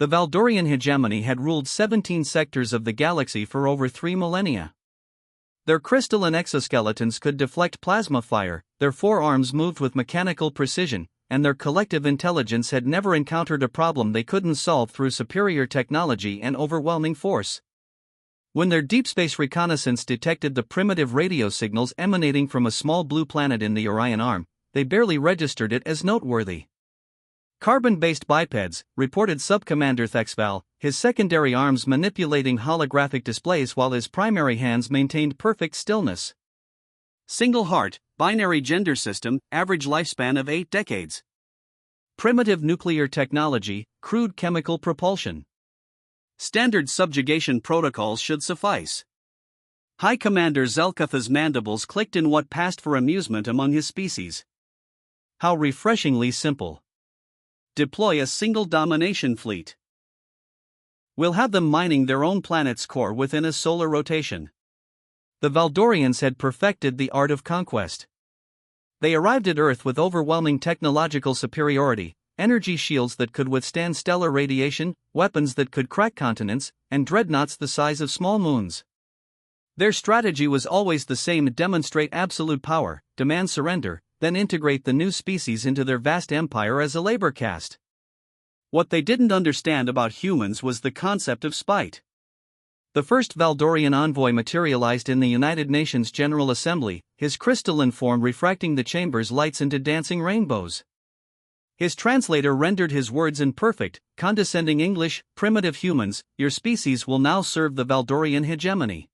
The Valdorian hegemony had ruled 17 sectors of the galaxy for over 3 millennia. Their crystalline exoskeletons could deflect plasma fire, their forearms moved with mechanical precision, and their collective intelligence had never encountered a problem they couldn't solve through superior technology and overwhelming force. When their deep space reconnaissance detected the primitive radio signals emanating from a small blue planet in the Orion Arm, they barely registered it as noteworthy. Carbon-based bipeds, reported Subcommander Thexval, his secondary arms manipulating holographic displays while his primary hands maintained perfect stillness. Single heart, binary gender system, average lifespan of 8 decades. Primitive nuclear technology, crude chemical propulsion. Standard subjugation protocols should suffice. High Commander Zelkutha's mandibles clicked in what passed for amusement among his species. How refreshingly simple. Deploy a single domination fleet. We'll have them mining their own planet's core within a solar rotation. The Valdorians had perfected the art of conquest. They arrived at Earth with overwhelming technological superiority, energy shields that could withstand stellar radiation, weapons that could crack continents, and dreadnoughts the size of small moons. Their strategy was always the same: demonstrate absolute power, demand surrender, then integrate the new species into their vast empire as a labor caste. What they didn't understand about humans was the concept of spite. The first Valdorian envoy materialized in the United Nations General Assembly, his crystalline form refracting the chamber's lights into dancing rainbows. His translator rendered his words in perfect, condescending English: "Primitive humans, your species will now serve the Valdorian hegemony.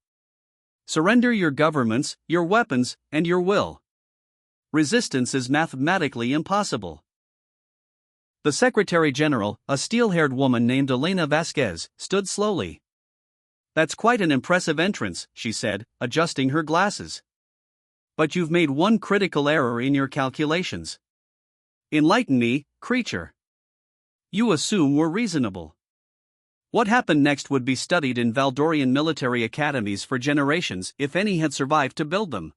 Surrender your governments, your weapons, and your will. Resistance is mathematically impossible." The Secretary General, a steel-haired woman named Elena Vasquez, stood slowly. "That's quite an impressive entrance," she said, adjusting her glasses. "But you've made one critical error in your calculations. Enlighten me, creature. You assume we're reasonable. What happened next would be studied in Valdorian military academies for generations, if any had survived to build them.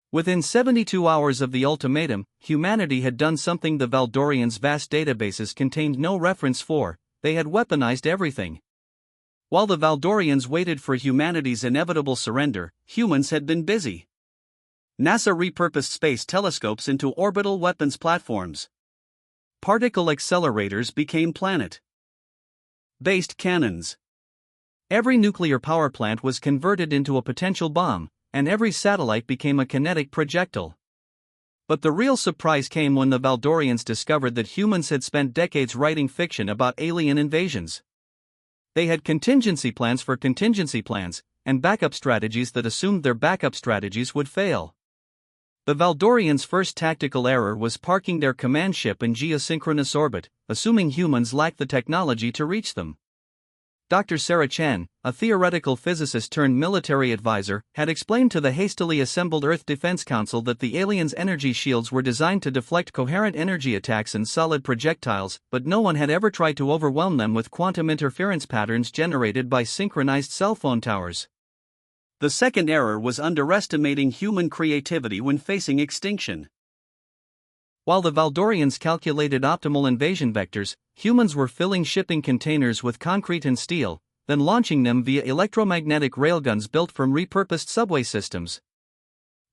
Within 72 hours of the ultimatum, humanity had done something the Valdorians' vast databases contained no reference for: they had weaponized everything. While the Valdorians waited for humanity's inevitable surrender, humans had been busy. NASA repurposed space telescopes into orbital weapons platforms. Particle accelerators became planet-based cannons. Every nuclear power plant was converted into a potential bomb, and every satellite became a kinetic projectile. But the real surprise came when the Valdorians discovered that humans had spent decades writing fiction about alien invasions. They had contingency plans for contingency plans, and backup strategies that assumed their backup strategies would fail. The Valdorians' first tactical error was parking their command ship in geosynchronous orbit, assuming humans lacked the technology to reach them. Dr. Sarah Chen, a theoretical physicist turned military advisor, had explained to the hastily assembled Earth Defense Council that the aliens' energy shields were designed to deflect coherent energy attacks and solid projectiles, but no one had ever tried to overwhelm them with quantum interference patterns generated by synchronized cell phone towers. The second error was underestimating human creativity when facing extinction. While the Valdorians calculated optimal invasion vectors, humans were filling shipping containers with concrete and steel, then launching them via electromagnetic railguns built from repurposed subway systems.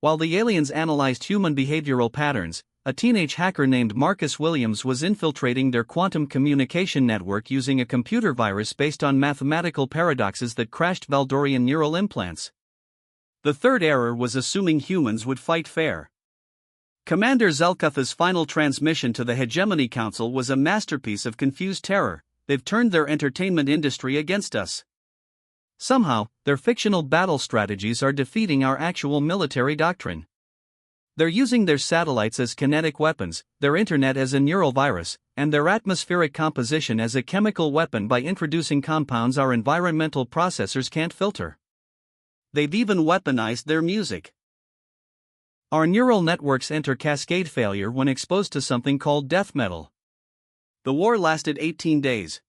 While the aliens analyzed human behavioral patterns, a teenage hacker named Marcus Williams was infiltrating their quantum communication network using a computer virus based on mathematical paradoxes that crashed Valdorian neural implants. The third error was assuming humans would fight fair. Commander Zelkutha's final transmission to the Hegemony Council was a masterpiece of confused terror: "They've turned their entertainment industry against us. Somehow, their fictional battle strategies are defeating our actual military doctrine. They're using their satellites as kinetic weapons, their internet as a neural virus, and their atmospheric composition as a chemical weapon by introducing compounds our environmental processors can't filter. They've even weaponized their music. Our neural networks enter cascade failure when exposed to something called death metal." The war lasted 18 days.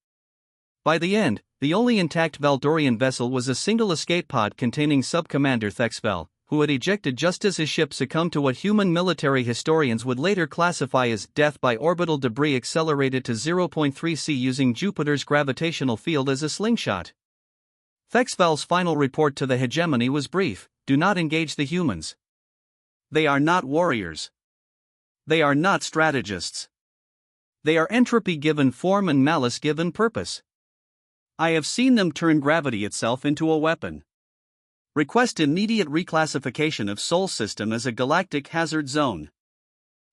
By the end, the only intact Valdorian vessel was a single escape pod containing Subcommander Thexvel, who had ejected just as his ship succumbed to what human military historians would later classify as death by orbital debris accelerated to 0.3 c using Jupiter's gravitational field as a slingshot. Thexval's final report to the hegemony was brief: do not engage the humans. They are not warriors. They are not strategists. They are entropy given form and malice given purpose. I have seen them turn gravity itself into a weapon. Request immediate reclassification of Sol system as a galactic hazard zone.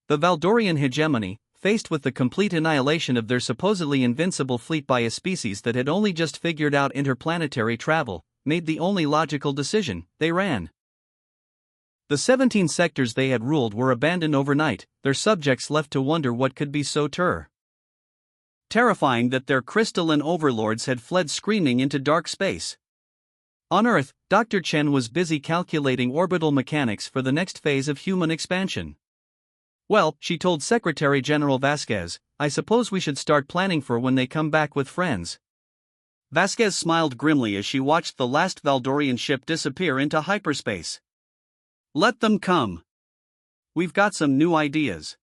The Valdorian hegemony, faced with the complete annihilation of their supposedly invincible fleet by a species that had only just figured out interplanetary travel, made the only logical decision: they ran. The 17 sectors they had ruled were abandoned overnight, their subjects left to wonder what could be so terrifying that their crystalline overlords had fled screaming into dark space. On Earth, Dr. Chen was busy calculating orbital mechanics for the next phase of human expansion. Well, she told Secretary General Vasquez, I suppose we should start planning for when they come back with friends. Vasquez smiled grimly as she watched the last Valdorian ship disappear into hyperspace. Let them come. We've got some new ideas.